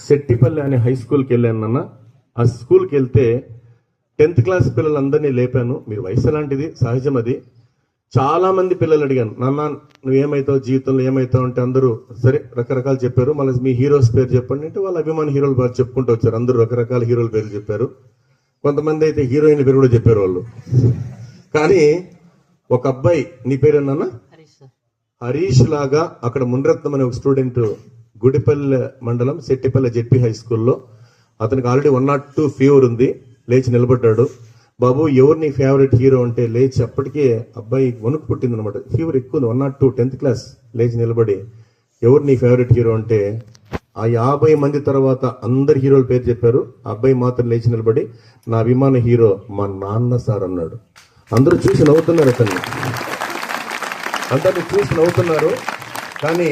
శెట్టిపల్లి అనే హై స్కూల్కి వెళ్ళాను నాన్న. ఆ స్కూల్కి వెళ్తే 10th క్లాస్ పిల్లలందరినీ లేపాను. మీరు వయసు లాంటిది, సహజం అది. చాలా మంది పిల్లలు అడిగాను, నాన్న నువ్వేమవుతావు జీవితంలో, ఏమవుతావు అంటే అందరూ సరే రకరకాలు చెప్పారు. మళ్ళీ మీ హీరోస్ పేరు చెప్పండి అంటే వాళ్ళ అభిమాన హీరోల పేరు చెప్పుకుంటూ వచ్చారు. అందరూ రకరకాల హీరోల పేర్లు చెప్పారు. కొంతమంది అయితే హీరోయిన్ పేరు కూడా చెప్పారు వాళ్ళు. కానీ ఒక అబ్బాయి, నీ పేరేనా? హరీష్ లాగా అక్కడ మునిరత్నం అనే ఒక స్టూడెంట్ గుడిపల్లి మండలం శెట్టిపల్లి జెడ్పీ హై స్కూల్లో, అతనికి ఆల్రెడీ 102 ఫీవర్ ఉంది. లేచి నిలబడ్డాడు. బాబు ఎవరు నీ ఫేవరెట్ హీరో అంటే లేచి, అప్పటికే అబ్బాయి వణుకు పుట్టింది అనమాట, ఫీవర్ ఎక్కువ ఉంది, 102 10th క్లాస్. లేచి నిలబడి ఎవరు నీ ఫేవరెట్ హీరో అంటే ఆ 50 మంది తర్వాత అందరు హీరోల పేరు చెప్పారు. ఆ అబ్బాయి మాత్రం లేచి నిలబడి నా అభిమాన హీరో మా నాన్న సార్ అన్నాడు. అందరూ చూసి నవ్వుతున్నారు, అతన్ని అందరిని చూసి నవ్వుతున్నారు. కానీ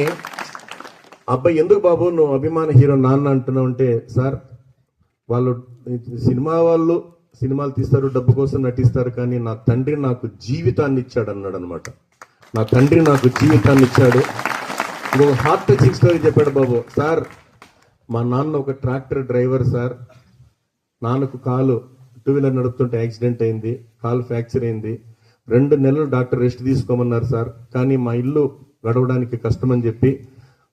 అబ్బాయి ఎందుకు బాబు నువ్వు అభిమాన హీరో నాన్న అంటున్నావు అంటే, సార్ వాళ్ళు సినిమాలు తీస్తారు, డబ్బు కోసం నటిస్తారు, కానీ నా తండ్రి నాకు జీవితాన్ని ఇచ్చాడు అన్నాడు అనమాట. నా తండ్రి నాకు జీవితాన్ని ఇచ్చాడు. ఇంకొక హార్ట్ టచింగ్ స్టోరీ చెప్పాడు బాబు. సార్ మా నాన్న ఒక ట్రాక్టర్ డ్రైవర్ సార్. నాన్నకు కాలు 2 వీలర్ నడుపుతుంటే యాక్సిడెంట్ అయింది, కాలు ఫ్రాక్చర్ అయింది. 2 నెలలు డాక్టర్ రెస్ట్ తీసుకోమన్నారు సార్. కానీ మా ఇల్లు గడవడానికి కష్టమని చెప్పి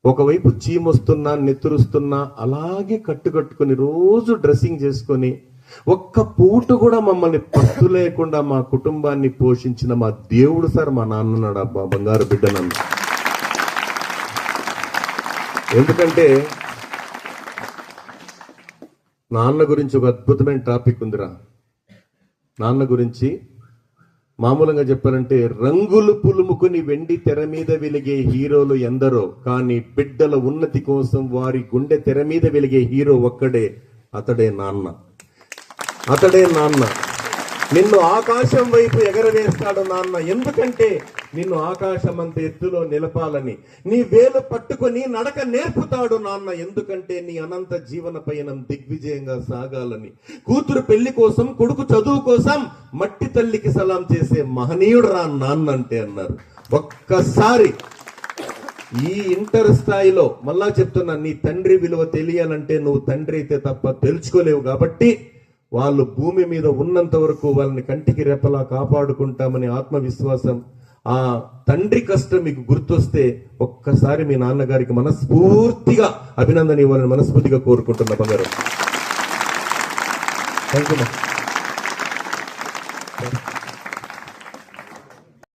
ఒకవైపు చీమొస్తున్నా నెత్తురుస్తున్నా అలాగే కట్టుకొని రోజు డ్రెస్సింగ్ చేసుకొని ఒక్క పూట కూడా మమ్మల్ని పస్తు లేకుండా మా కుటుంబాన్ని పోషించిన మా దేవుడు సార్ మా నాన్నన్నాడు. అబ్బా బంగారు బిడ్డ నన్ను. ఎందుకంటే నాన్న గురించి ఒక అద్భుతమైన టాపిక్ ఉందిరా. నాన్న గురించి మామూలుగా చెప్పాలంటే, రంగులు పులుముకుని వెండి తెర మీద వెలిగే హీరోలు ఎందరో, కానీ బిడ్డల ఉన్నతి కోసం వారి గుండె తెర మీద వెలిగే హీరో ఒక్కడే, అతడే నాన్న. అతడే నాన్న. నిన్ను ఆకాశం వైపు ఎగరవేస్తాడు నాన్న. ఎందుకంటే నిన్ను ఆకాశం అంత ఎత్తులో నిలపాలని. నీ వేలు పట్టుకొని నడక నేర్పుతాడు నాన్న. ఎందుకంటే నీ అనంత జీవన పయనం దిగ్విజయంగా సాగాలని. కూతురు పెళ్లి కోసం, కొడుకు చదువు కోసం మట్టి తల్లికి సలాం చేసే మహనీయుడు రా నాన్న అంటే అన్నారు. ఒక్కసారి ఈ ఇంటర్ స్థాయిలో మళ్ళా చెప్తున్నా, నీ తండ్రి విలువ తెలియాలంటే నువ్వు తండ్రి అయితే తప్ప తెలుసుకోలేవు. కాబట్టి వాళ్ళు భూమి మీద ఉన్నంత వరకు వాళ్ళని కంటికి రెప్పలా కాపాడుకుంటామని ఆత్మవిశ్వాసం, ఆ తండ్రి కష్టం మీకు గుర్తొస్తే ఒక్కసారి మీ నాన్నగారికి మనస్ఫూర్తిగా అభినందన ఇవ్వాలని మనస్ఫూర్తిగా కోరుకుంటున్నా బంగారు. Thank you.